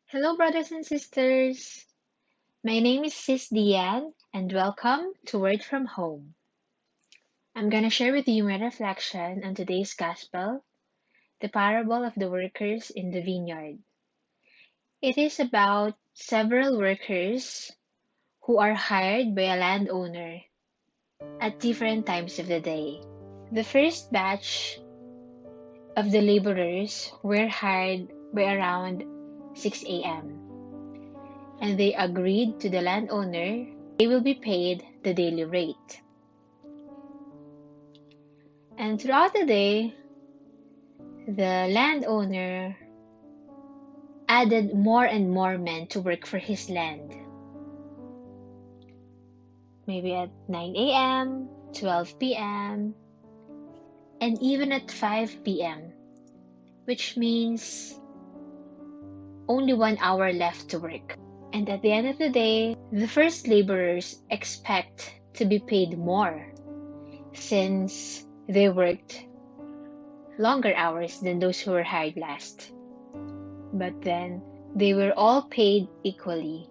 Hello, brothers and sisters. My name is Sis Dianne, and welcome to Word from Home. I'm going to share with you my reflection on today's Gospel, the parable of the workers in the vineyard. It is about several workers who are hired by a landowner at different times of the day. The first batch of the laborers were hired by around 6 a.m. and they agreed to the landowner they will be paid the daily rate. And throughout the day, the landowner added more and more men to work for his land. Maybe at 9 a.m., 12 p.m., and even at 5 p.m., which means only 1 hour left to work. And at the end of the day, the first laborers expect to be paid more since they worked longer hours than those who were hired last. But then they were all paid equally.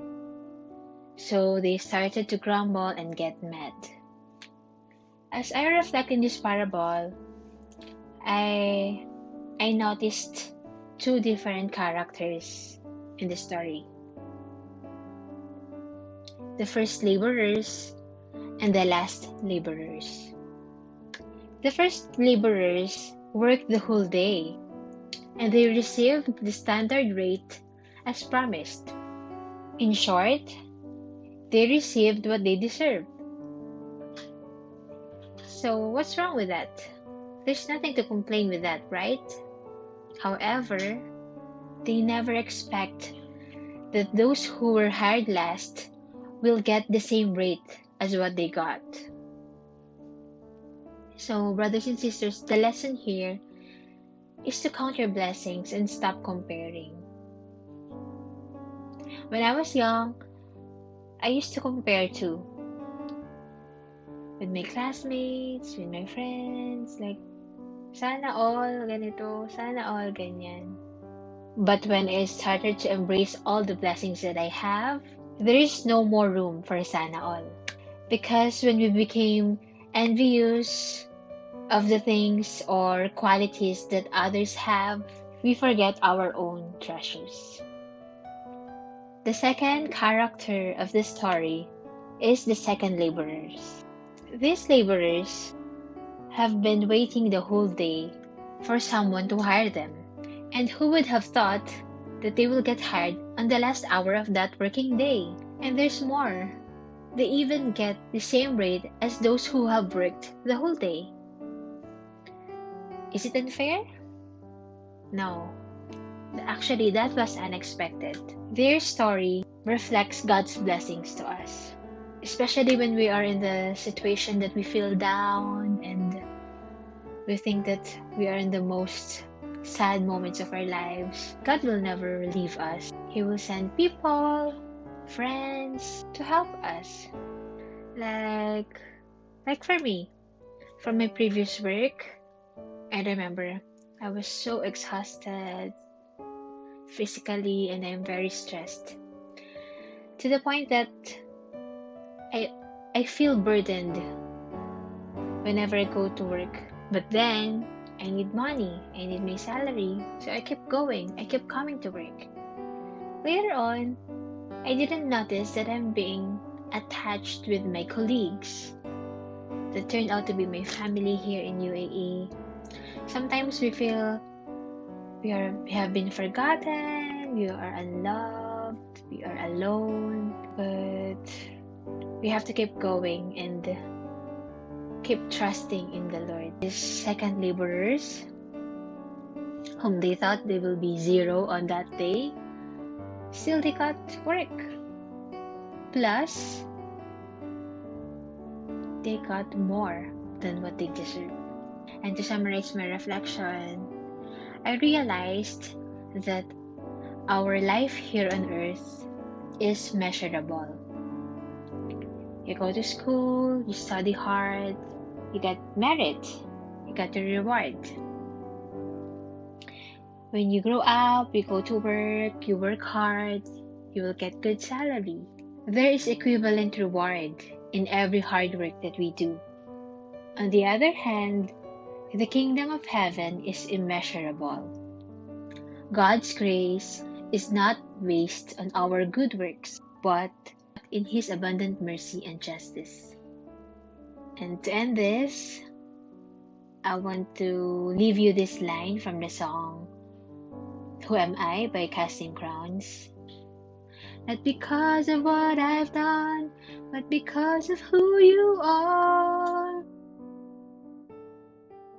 So they started to grumble and get mad. As I reflect in this parable, I noticed two different characters in the story. The first laborers and the last laborers. The first laborers worked the whole day and they received the standard rate as promised. In short, they received what they deserved. So what's wrong with that? There's nothing to complain with that, right? However, they never expect that those who were hired last will get the same rate as what they got. So, brothers and sisters, the lesson here is to count your blessings and stop comparing. When I was young, I used to compare too. With my classmates, with my friends, like, sana all ganito, sana all ganyan. But when I started to embrace all the blessings that I have, there is no more room for sana all. Because when we became envious of the things or qualities that others have, we forget our own treasures. The second character of the story is the second laborers. These laborers have been waiting the whole day for someone to hire them. And who would have thought that they will get hired on the last hour of that working day? And there's more. They even get the same rate as those who have worked the whole day. Is it unfair? No. Actually, that was unexpected. Their story reflects God's blessings to us. Especially when we are in the situation that we feel down and we think that we are in the most sad moments of our lives. God will never leave us. He will send people, friends, to help us. Like for me, from my previous work, I remember I was so exhausted physically and I'm very stressed. To the point that I feel burdened whenever I go to work. But then, I need money, I need my salary, so I kept going, I kept coming to work. Later on, I didn't notice that I'm being attached with my colleagues that turned out to be my family here in UAE. Sometimes we feel we have been forgotten, we are unloved, we are alone, but we have to keep going and keep trusting in the Lord. These second laborers, whom they thought they will be zero on that day, still they got work. Plus, they got more than what they deserve. And to summarize my reflection, I realized that our life here on earth is measurable. You go to school, you study hard, you get merit, you get a reward. When you grow up, you go to work, you work hard, you will get good salary. There is equivalent reward in every hard work that we do. On the other hand, the kingdom of heaven is immeasurable. God's grace is not based on our good works, but in His abundant mercy and justice. And to end this, I want to leave you this line from the song Who Am I by Casting Crowns. Not because of what I've done, but because of who you are.